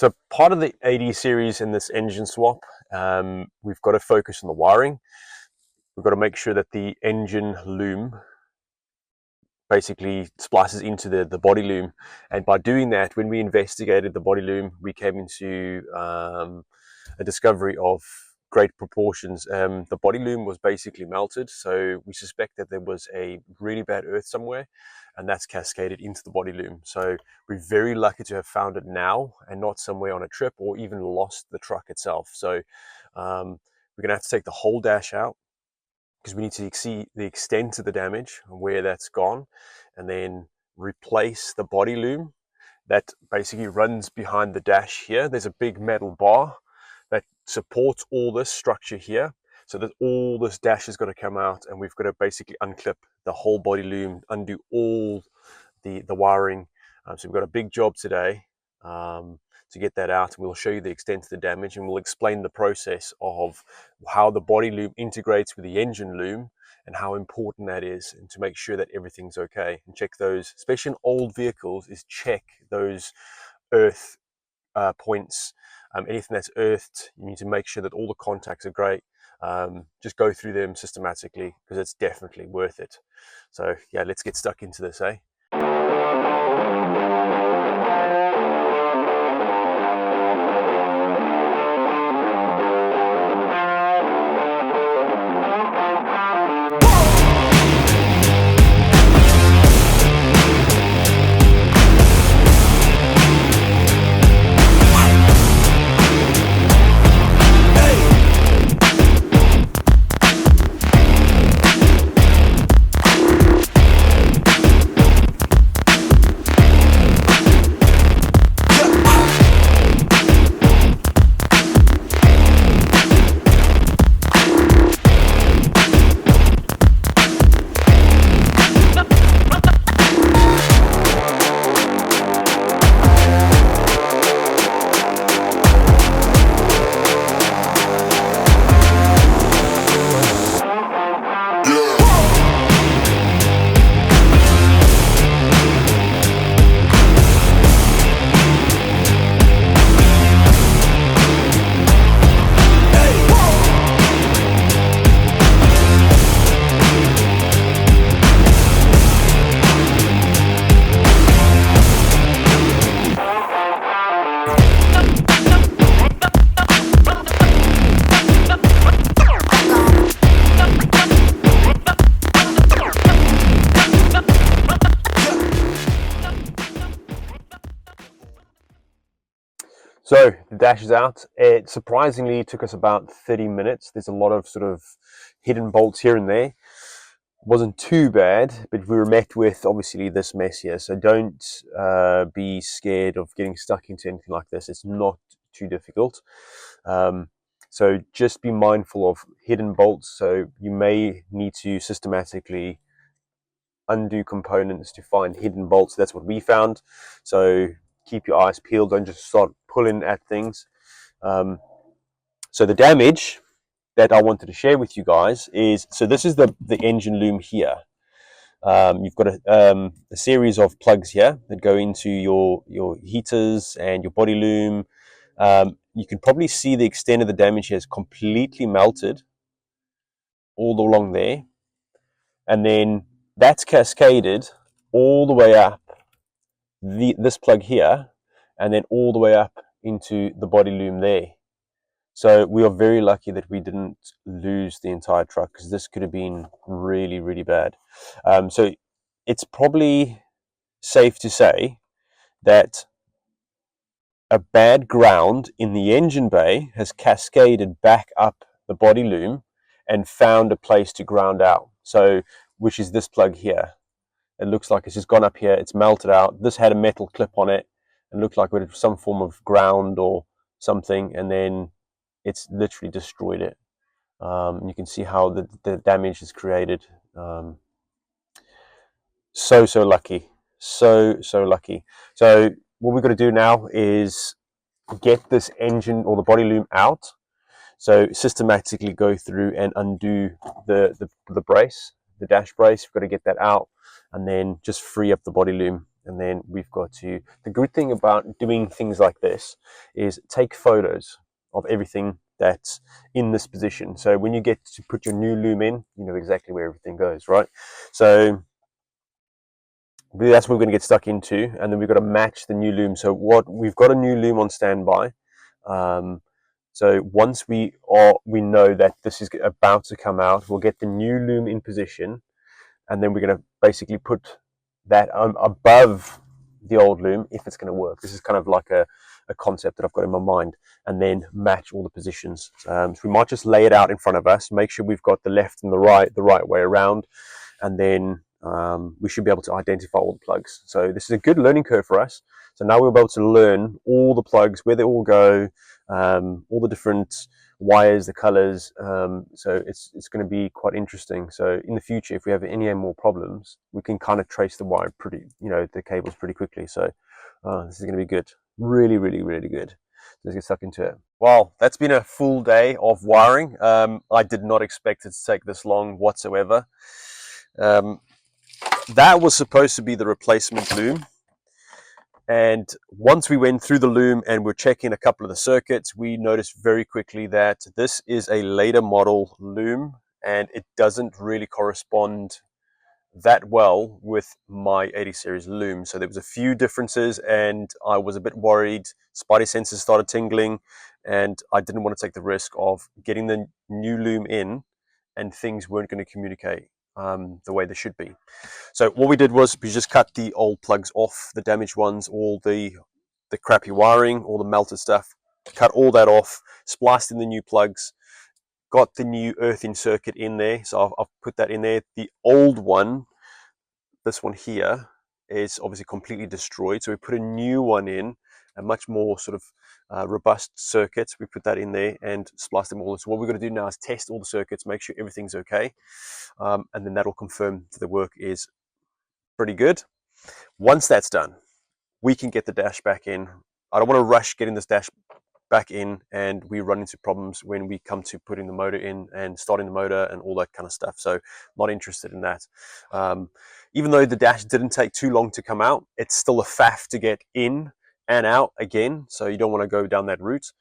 So part of the AD series in this engine swap, we've got to focus on the wiring. We've got to make sure that the engine loom basically splices into the body loom. And by doing that, when we investigated the body loom, we came into a discovery of great proportions. The body loom was basically melted, so we suspect that there was a really bad earth somewhere, and that's cascaded into the body loom. So we're very lucky to have found it now and not somewhere on a trip or even lost the truck itself. So we're gonna have to take the whole dash out, because we need to see the extent of the damage and where that's gone, and then replace the body loom that basically runs behind the dash here. There's a big metal bar that supports all this structure here, so that all this dash has got to come out, and we've got to basically unclip the whole body loom, undo all the wiring. So we've got a big job today to get that out. We'll show you the extent of the damage, and we'll explain the process of how the body loom integrates with the engine loom and how important that is, and to make sure that everything's okay. And check those, especially in old vehicles, is check those earth points. Anything that's earthed, you need to make sure that all the contacts are great. Just go through them systematically, because it's definitely worth it. So yeah, let's get stuck into this, eh? So the dash is out. It surprisingly took us about 30 minutes. There's a lot of sort of hidden bolts here and there. It wasn't too bad, but we were met with obviously this mess here. So don't be scared of getting stuck into anything like this. It's not too difficult. So just be mindful of hidden bolts. So you may need to systematically undo components to find hidden bolts. That's what we found. So keep your eyes peeled. Don't just start pulling at things. So the damage that I wanted to share with you guys is, so this is the engine loom here. You've got a series of plugs here that go into your heaters and your body loom. You can probably see the extent of the damage here is completely melted all along there. And then that's cascaded all the way up this plug here, and then all the way up into the body loom there. So we are very lucky that we didn't lose the entire truck, because this could have been really, really bad. So it's probably safe to say that a bad ground in the engine bay has cascaded back up the body loom and found a place to ground out. So, which is this plug here. It looks like it's just gone up here, it's melted out. This had a metal clip on it, and looked like it was some form of ground or something, and then it's literally destroyed it. You can see how the damage is created. So lucky. So lucky. So what we've got to do now is get this engine or the body loom out. So systematically go through and undo the brace, the dash brace. We've got to get that out, and then just free up the body loom. and then we've got to, the good thing about doing things like this is take photos of everything that's in this position. So when you get to put your new loom in, you know exactly where everything goes, right? So that's what we're going to get stuck into, and then we've got to match the new loom. So what we've got a new loom on standby. So once we know that this is about to come out, we'll get the new loom in position, and then we're going to basically put that above the old loom if it's going to work. This is kind of like a concept that I've got in my mind, and then match all the positions. So we might just lay it out in front of us, make sure we've got the left and the right way around, and then we should be able to identify all the plugs. So this is a good learning curve for us. So now we'll be able to learn all the plugs, where they all go, all the different wires, the colors. So it's going to be quite interesting. So in the future, if we have any more problems, we can kind of trace the wire the cables pretty quickly. So this is going to be good. Really, really, really good. Let's get stuck into it. Well, that's been a full day of wiring. I did not expect it to take this long whatsoever. That was supposed to be the replacement loom. And once we went through the loom and we're checking a couple of the circuits, we noticed very quickly that this is a later model loom and it doesn't really correspond that well with my 80 series loom. So there was a few differences and I was a bit worried. Spidey senses started tingling and I didn't want to take the risk of getting the new loom in and things weren't going to communicate the way they should be. So what we did was we just cut the old plugs off, the damaged ones, all the crappy wiring, all the melted stuff, cut all that off, spliced in the new plugs, got the new earthing circuit in there. So I've put that in there. The old one, this one here, is obviously completely destroyed. So we put a new one in, a much more sort of robust circuit. We put that in there and splice them all. So what we're going to do now is test all the circuits, make sure everything's okay. And then that'll confirm that the work is pretty good. Once that's done, we can get the dash back in. I don't want to rush getting this dash back in and we run into problems when we come to putting the motor in and starting the motor and all that kind of stuff. So not interested in that. Even though the dash didn't take too long to come out, it's still a faff to get in and out again. So you don't want to go down that route.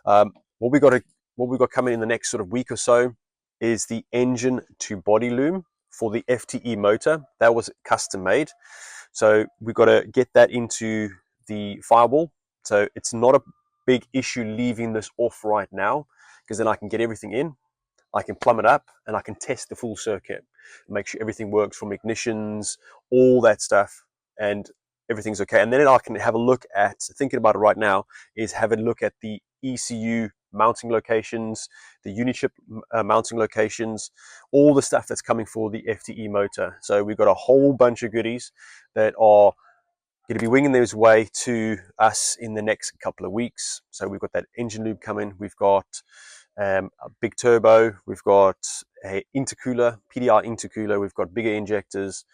What we got coming in the next sort of week or so is the engine to body loom for the FTE motor. That was custom made. So we've got to get that into the firewall. So it's not a big issue leaving this off right now, because then I can get everything in, I can plumb it up, and I can test the full circuit, make sure everything works from ignitions, all that stuff, and everything's okay. And then I can have a look at, thinking about it right now, is have a look at the ECU mounting locations, the Unichip mounting locations, all the stuff that's coming for the FTE motor. So we've got a whole bunch of goodies that are going to be winging their way to us in the next couple of weeks. So we've got that engine loop coming, we've got a big turbo, we've got a intercooler, PDI intercooler, we've got bigger injectors,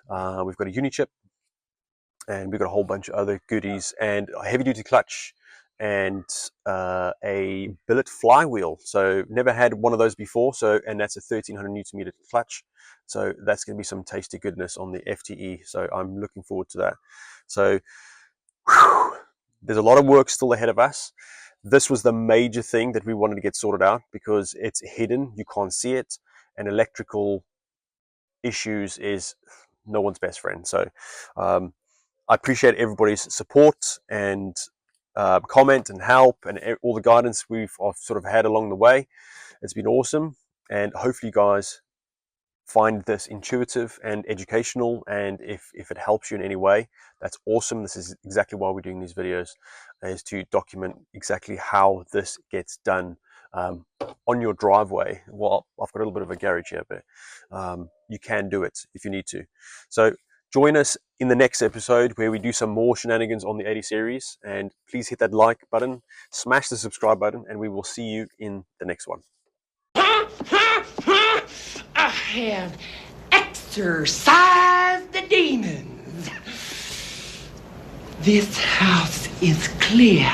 we've got a Unichip, and we've got a whole bunch of other goodies, and a heavy duty clutch, and a billet flywheel. So never had one of those before. So, and that's a 1300 Newton meter clutch. So that's going to be some tasty goodness on the FTE. So I'm looking forward to that. So there's a lot of work still ahead of us. This was the major thing that we wanted to get sorted out because it's hidden, you can't see it, and electrical issues is no one's best friend. So I appreciate everybody's support and comment and help and all the guidance I've sort of had along the way. It's been awesome, and hopefully you guys find this intuitive and educational, and if it helps you in any way, that's awesome. This is exactly why we're doing these videos, is to document exactly how this gets done on your driveway. Well, I've got a little bit of a garage here, but you can do it if you need to. So join us in the next episode where we do some more shenanigans on the 80 series, and please hit that like button, smash the subscribe button, and we will see you in the next one. I have exorcised the demons. This house is clear.